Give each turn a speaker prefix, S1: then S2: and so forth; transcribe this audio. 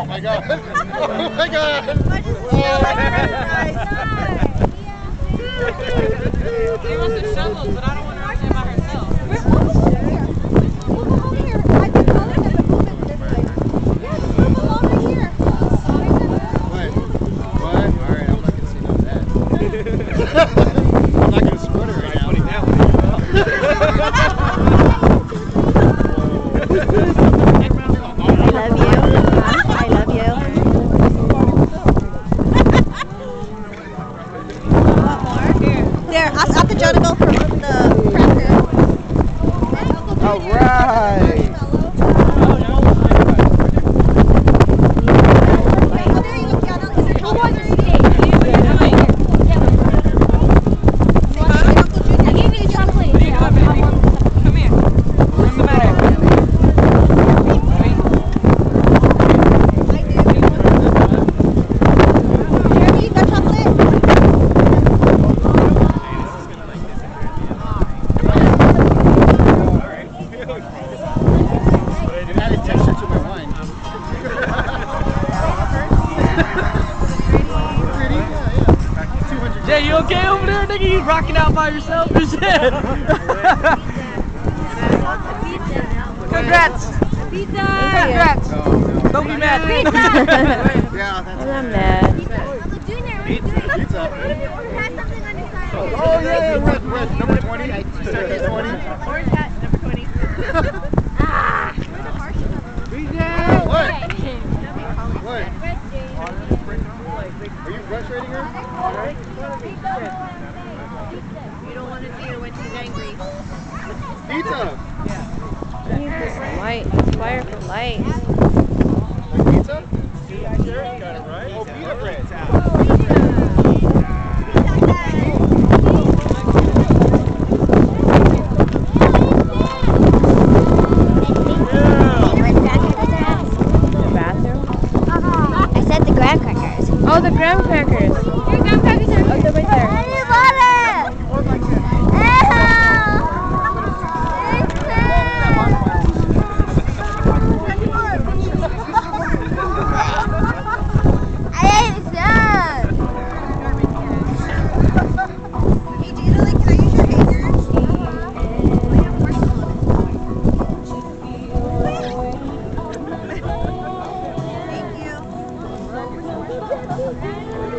S1: my god. Oh my god.
S2: She wants to shovel, but I don't want her out there by herself.
S3: We'll go over here. I can call it and move it this way. Yes, move along right here.
S1: What? Alright, I'm not gonna say no to that. I'm not gonna support it right now.
S3: I love you. Want more? Here. There, ask the Jonathan for the cracker.
S1: All right.
S3: Oh, there you go, Jonathan. Is there trouble? I gave you the chocolate.
S2: Come here. What's the matter?
S3: Jeremy, you got chocolate?
S1: It added texture to my wine. Pretty? Yeah. 200.
S4: Jay, you okay over there, nigga? You rocking out by yourself or shit? Congrats! Congrats!
S1: No, no.
S4: Don't be mad.
S1: Yeah, that's
S3: I'm not mad.
S1: Pizza. Oh yeah, red, number 20. I started at 20.
S3: Orange hat, number 20.
S1: What? What? Are you frustrating her?
S3: You don't want to see her when she's angry.
S1: Pizza.
S5: I need this light. Fire for light.
S1: Pizza? Oh, pita bread.
S5: The bathroom?
S3: I said the graham crackers.
S5: Oh, the graham crackers.
S3: Your graham crackers are
S5: Oh, they're right there.
S3: I love it! Thank you.